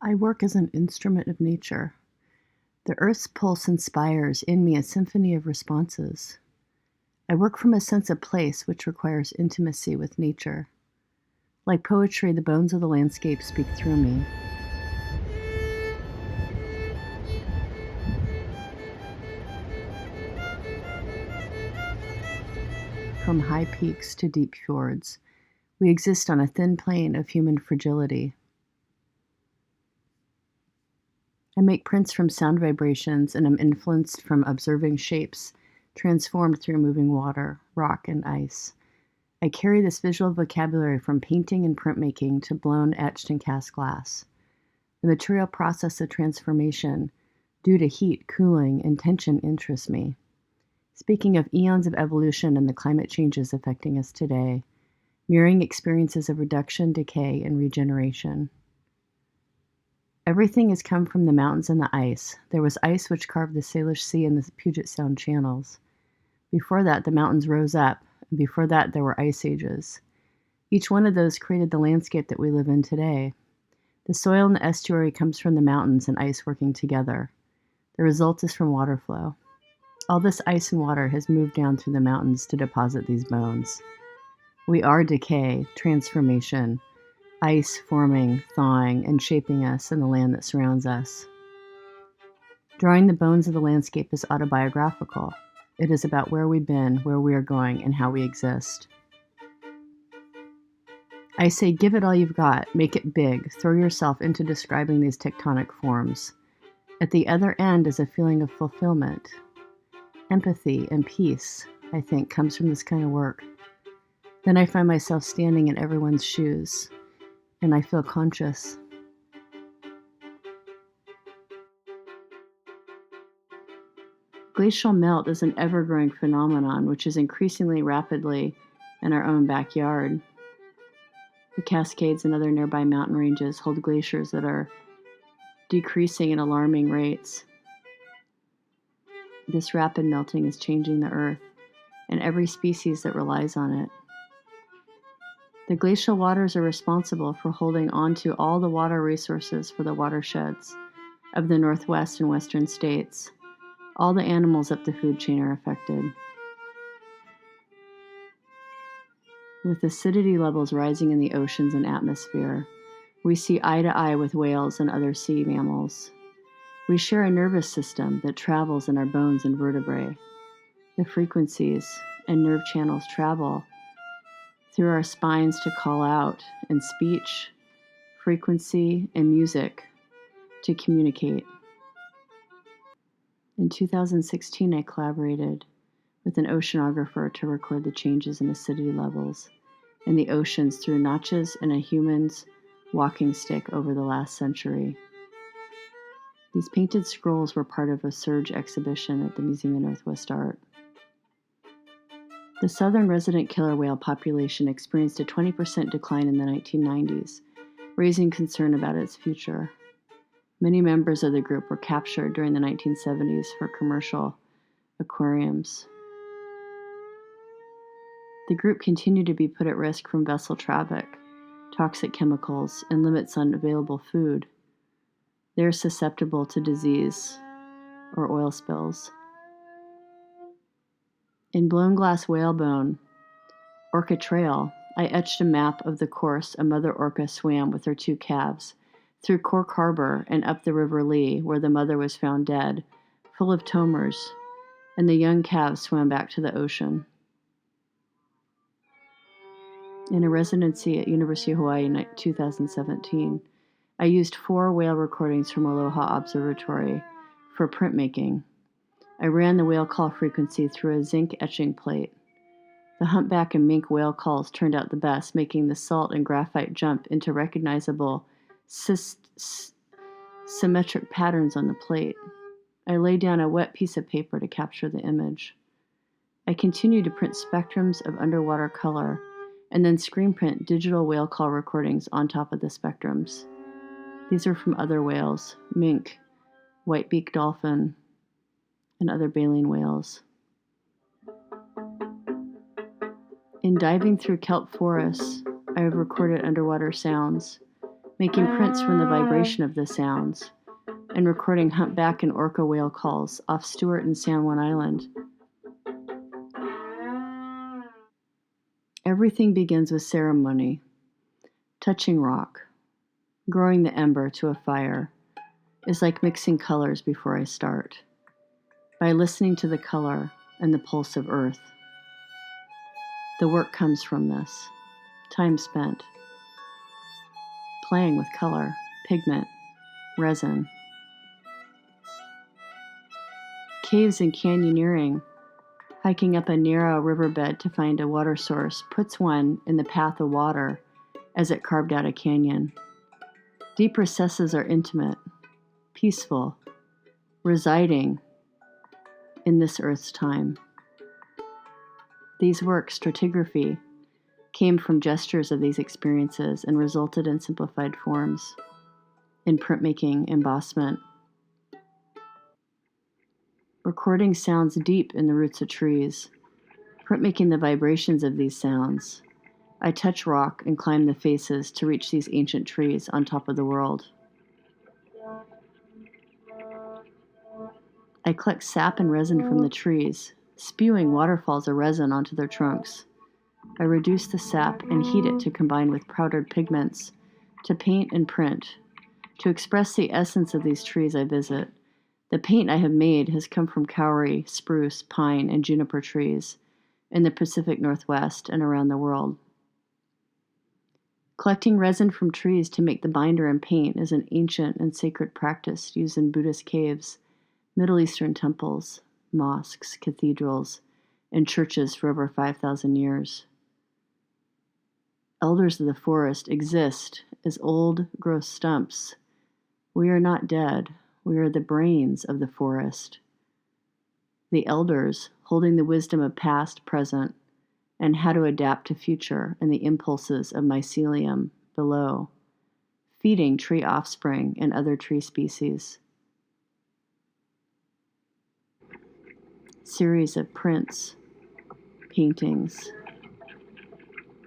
I work as an instrument of nature. The earth's pulse inspires in me a symphony of responses. I work from a sense of place which requires intimacy with nature. Like poetry, the bones of the landscape speak through me. From high peaks to deep fjords, we exist on a thin plane of human fragility. I make prints from sound vibrations and am influenced from observing shapes transformed through moving water, rock, and ice. I carry this visual vocabulary from painting and printmaking to blown, etched, and cast glass. The material process of transformation, due to heat, cooling, and tension, interests me. Speaking of eons of evolution and the climate changes affecting us today, mirroring experiences of reduction, decay, and regeneration. Everything has come from the mountains and the ice. There was ice which carved the Salish Sea and the Puget Sound channels. Before that, the mountains rose up, and before that, there were ice ages. Each one of those created the landscape that we live in today. The soil in the estuary comes from the mountains and ice working together. The result is from water flow. All this ice and water has moved down through the mountains to deposit these bones. We are decay, transformation, ice forming, thawing, and shaping us in the land that surrounds us. Drawing the bones of the landscape is autobiographical. It is about where we've been, where we are going, and how we exist. I say, give it all you've got, make it big, throw yourself into describing these tectonic forms. At the other end is a feeling of fulfillment. Empathy and peace, I think, comes from this kind of work. Then I find myself standing in everyone's shoes, and I feel conscious. Glacial melt is an ever-growing phenomenon which is increasingly rapidly in our own backyard. The Cascades and other nearby mountain ranges hold glaciers that are decreasing at alarming rates. This rapid melting is changing the earth and every species that relies on it. The glacial waters are responsible for holding on to all the water resources for the watersheds of the Northwest and Western states. All the animals up the food chain are affected. With acidity levels rising in the oceans and atmosphere, we see eye to eye with whales and other sea mammals. We share a nervous system that travels in our bones and vertebrae. The frequencies and nerve channels travel through our spines to call out, and speech, frequency, and music to communicate. In 2016, I collaborated with an oceanographer to record the changes in acidity levels in the oceans through notches in a human's walking stick over the last century. These painted scrolls were part of a surge exhibition at the Museum of Northwest Art. The southern resident killer whale population experienced a 20% decline in the 1990s, raising concern about its future. Many members of the group were captured during the 1970s for commercial aquariums. The group continued to be put at risk from vessel traffic, toxic chemicals, and limits on available food. They are susceptible to disease or oil spills. In blown glass whalebone, Orca Trail, I etched a map of the course a mother orca swam with her two calves through Cork Harbor and up the River Lee, where the mother was found dead, full of tomers, and the young calves swam back to the ocean. In a residency at University of Hawaii in 2017, I used 4 whale recordings from Aloha Observatory for printmaking. I ran the whale call frequency through a zinc etching plate. The humpback and mink whale calls turned out the best, making the salt and graphite jump into recognizable symmetric patterns on the plate. I laid down a wet piece of paper to capture the image. I continued to print spectrums of underwater color and then screen print digital whale call recordings on top of the spectrums. These are from other whales, mink, white-beaked dolphin, and other baleen whales. In diving through kelp forests, I have recorded underwater sounds, making prints from the vibration of the sounds, and recording humpback and orca whale calls off Stewart and San Juan Island. Everything begins with ceremony, touching rock, growing the ember to a fire is like mixing colors before I start, by listening to the color and the pulse of earth. The work comes from this, time spent, playing with color, pigment, resin. Caves and canyoneering, hiking up a narrow riverbed to find a water source, puts one in the path of water as it carved out a canyon. Deep recesses are intimate, peaceful, residing in this earth's time. These works, stratigraphy, came from gestures of these experiences and resulted in simplified forms, in printmaking, embossment. Recording sounds deep in the roots of trees, printmaking the vibrations of these sounds. I touch rock and climb the faces to reach these ancient trees on top of the world. I collect sap and resin from the trees, spewing waterfalls of resin onto their trunks. I reduce the sap and heat it to combine with powdered pigments, to paint and print, to express the essence of these trees I visit. The paint I have made has come from kauri, spruce, pine, and juniper trees in the Pacific Northwest and around the world. Collecting resin from trees to make the binder and paint is an ancient and sacred practice used in Buddhist caves, Middle Eastern temples, mosques, cathedrals, and churches for over 5,000 years. Elders of the forest exist as old, gross stumps. We are not dead. We are the brains of the forest. The elders, holding the wisdom of past, present, and how to adapt to future and the impulses of mycelium below, feeding tree offspring and other tree species. Series of prints, paintings,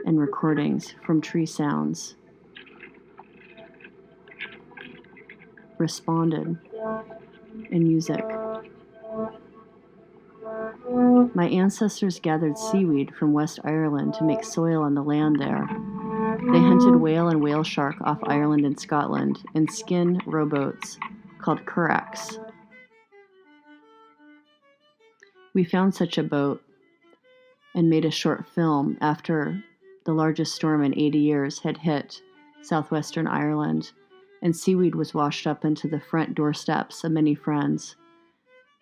and recordings from tree sounds responded in music. My ancestors gathered seaweed from West Ireland to make soil on the land there. They hunted whale and whale shark off Ireland and Scotland in skin rowboats called curraghs. We found such a boat and made a short film after the largest storm in 80 years had hit southwestern Ireland, and seaweed was washed up into the front doorsteps of many friends.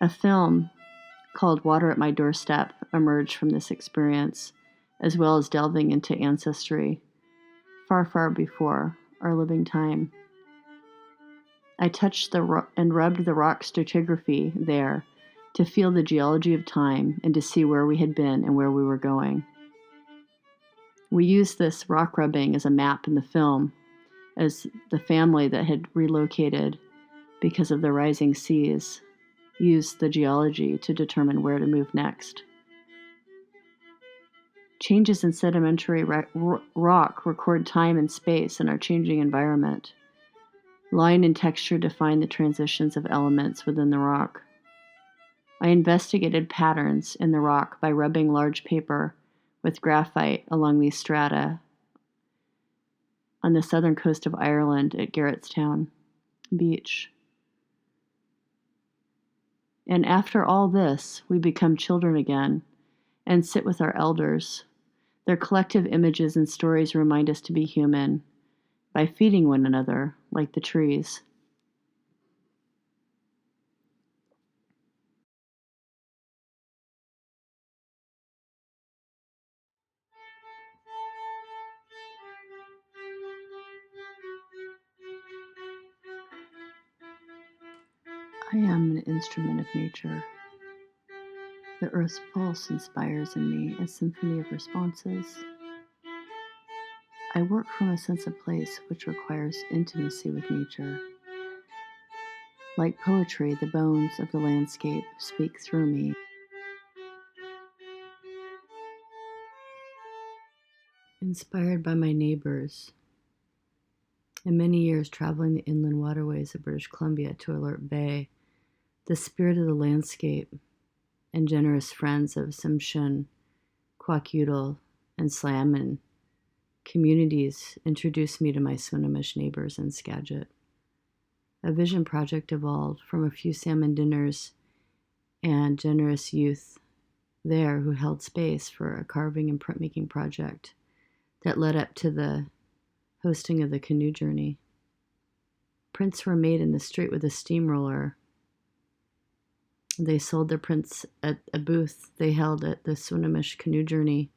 A film called Water at My Doorstep emerged from this experience, as well as delving into ancestry, far, far before our living time. I touched and rubbed the rock stratigraphy there to feel the geology of time and to see where we had been and where we were going. We used this rock rubbing as a map in the film, as the family that had relocated because of the rising seas used the geology to determine where to move next. Changes in sedimentary rock record time and space in our changing environment. Line and texture define the transitions of elements within the rock. I investigated patterns in the rock by rubbing large paper with graphite along these strata on the southern coast of Ireland at Garrettstown Beach. And after all this, we become children again and sit with our elders. Their collective images and stories remind us to be human by feeding one another like the trees. I am an instrument of nature. The earth's pulse inspires in me a symphony of responses. I work from a sense of place which requires intimacy with nature. Like poetry, the bones of the landscape speak through me. Inspired by my neighbors, In many years traveling the inland waterways of British Columbia to Alert Bay, the spirit of the landscape and generous friends of Tsimshian, Kwakiutl, and Slammin communities introduced me to my Swinomish neighbors in Skagit. A vision project evolved from a few salmon dinners and generous youth there who held space for a carving and printmaking project that led up to the hosting of the canoe journey. Prints were made in the street with a steamroller. They sold their prints at a booth they held at the Swinomish canoe journey,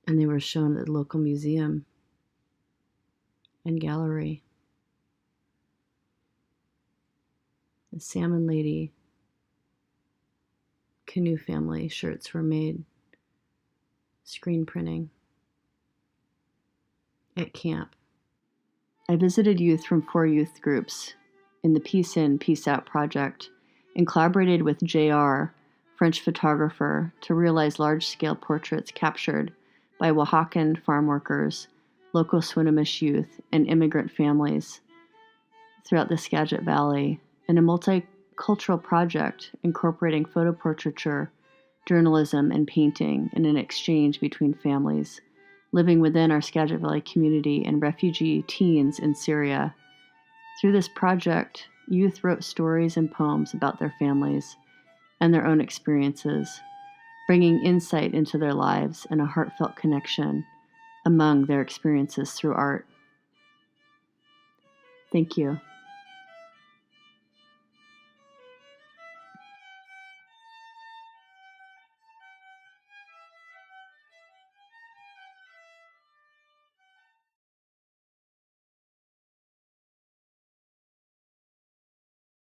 and they were shown at the local museum and gallery. The Salmon Lady canoe family shirts were made, screen printing at camp. I visited youth from 4 youth groups in the Peace In, Peace Out project and collaborated with JR, French photographer, to realize large-scale portraits captured by Oaxacan farm workers, local Swinomish youth, and immigrant families throughout the Skagit Valley in a multicultural project incorporating photo portraiture, journalism, and painting in an exchange between families living within our Skagit Valley community and refugee teens in Syria. Through this project, youth wrote stories and poems about their families and their own experiences, bringing insight into their lives and a heartfelt connection among their experiences through art. Thank you.